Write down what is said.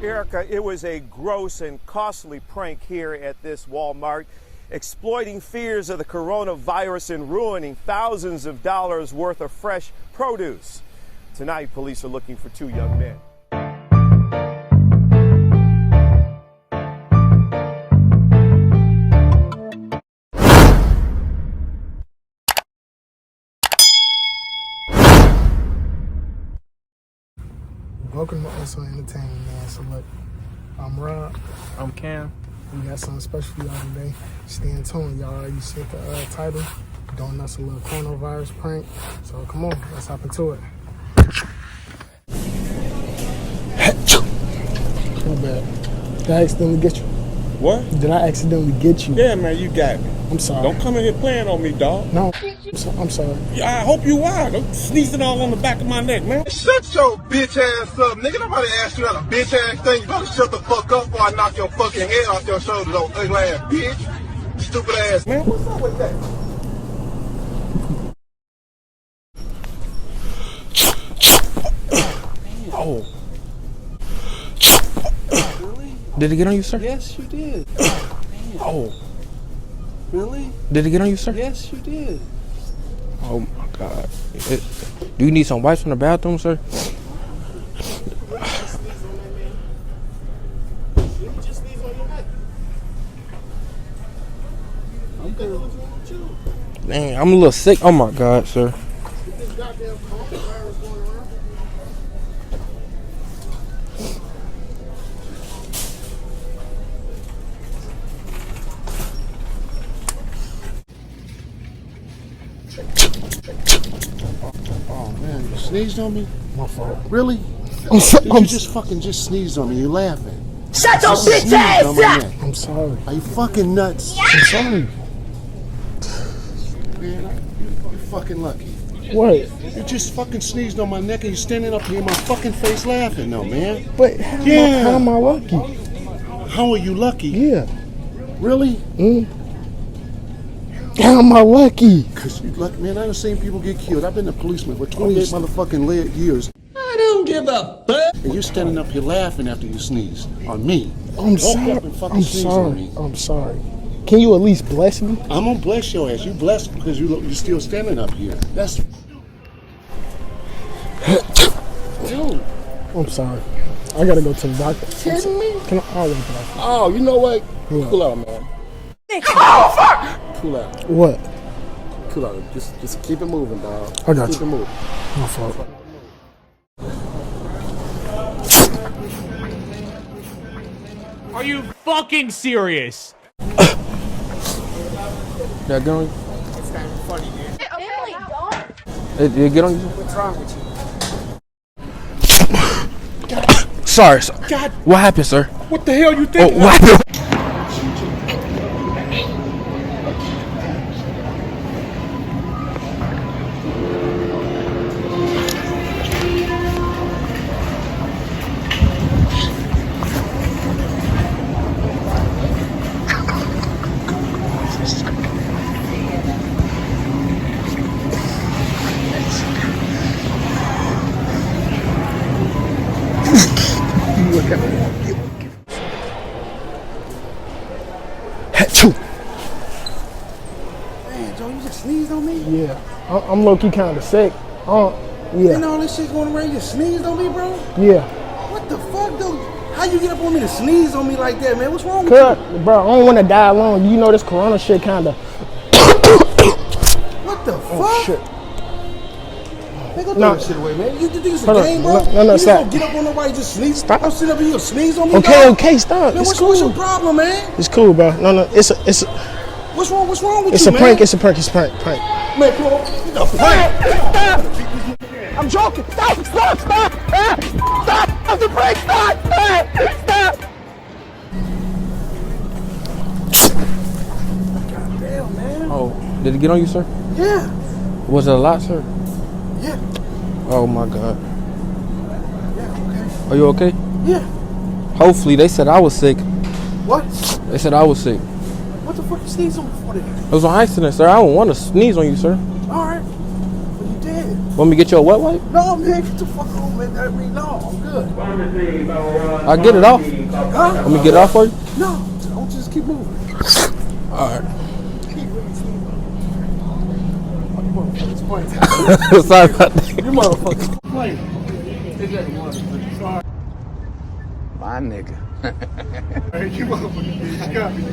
Erica, it was a gross and costly prank here at this Walmart, exploiting fears of the coronavirus and ruining thousands of dollars worth of fresh produce. Tonight, police are looking for two young men. Welcome to Also Entertainment, man. So look, I'm Rob. I'm Cam. We got something special for y'all today. Stay tuned, y'all. You see the title, doing us a little coronavirus prank. So come on, let's hop into it. My bad. Did I accidentally get you? What? Did I accidentally get you? Yeah, man, you got me. I'm sorry. Don't come in here playing on me, dog. No, I'm sorry. Yeah, I hope you are. Don't sneezing all on the back of my neck, man. Shut your bitch ass up, nigga. Nobody asked you that a bitch ass thing. You better shut the fuck up before I knock your fucking head off your shoulders, old ugly ass bitch. Stupid ass. Man, what's up with that? Oh. Really? Did it get on you, sir? Yes, you did. Oh. Really? Did it get on you, sir? Yes, you did. Oh my God. Do you need some wipes from the bathroom, sir? Dang, I'm a little sick. Oh my God, sir. Oh man, you sneezed on me? My fault. Really? I'm You just fucking sneezed on me. You're laughing. Shut your You bitch sneezed ass on my up! neck. I'm sorry. Are you fucking nuts? I'm sorry. Man, you fucking lucky. What? You just fucking sneezed on my neck and you're standing up here in my fucking face laughing though, man. But how am I lucky? How are you lucky? Yeah. Really? How am I lucky? Cause you lucky, man. I done seen people get killed. I've been a policeman for 28 motherfucking years. I don't give a fuck. And you're standing up here laughing after you sneeze on me. I'm Woke sorry. up and fucking I'm sneezed on sorry. me. I'm sorry. Can you at least bless me? I'm gonna bless your ass. You blessed because you're still standing up here. That's. Dude. I'm sorry. I gotta go to the doctor. Kidding me? Can I wait till I Oh, you know what? Yeah. Cool out, man. Oh, fuck! Cool out. What? Cool out. Just keep it moving, dog. I got Keep you. it moving. My fault. Are you fucking serious? Did I get on you? It's not even funny, man. Did it get on you? What's wrong with you? Sorry, sir. God, What happened, sir? what the hell you Oh, think? what happened? Man, Joe, you just sneezed on me? Yeah. I'm low-key kind of sick. Yeah. And all this shit going around, you sneezed on me, bro? Yeah. What the fuck, dude? How you get up on me to sneeze on me like that, man? What's wrong with Cause, you? bro, I don't want to die alone. You know this corona shit kind of. What the fuck? Oh, shit. Man, go throw No. that shit away, man. You think it's a Hold on. game, bro? No, you stop. don't get up on nobody just sneeze. Stop. I'm sitting up here, you sneeze on me, Okay, dog? okay, stop. Man, It's what's your cool. problem, man? It's cool, bro. No, it's a What's wrong with it's you, a man? prank. It's a prank. It's a prank. Man, come on. The prank. I'm joking. Stop! Stop! It's a prank. Stop! Damn, man. Oh, did it get on you, sir? Yeah. Was it a lot, sir? Yeah. Oh my God. Yeah, okay. Are you okay? Yeah. Hopefully, they said I was sick. What? They said I was sick. What the fuck you sneeze on before that? It was an accident, sir. I don't want to sneeze on you, sir. Alright. Well, you did. Want me to get you a wet wipe? No, man, get the fuck on, man. I mean, no, I'm good. I'll get it off. Huh? Let me get it off for you? No, don't just keep moving. Alright. You Sorry about that. motherfucker. Play. My nigga. Hey, you motherfucker. You got me.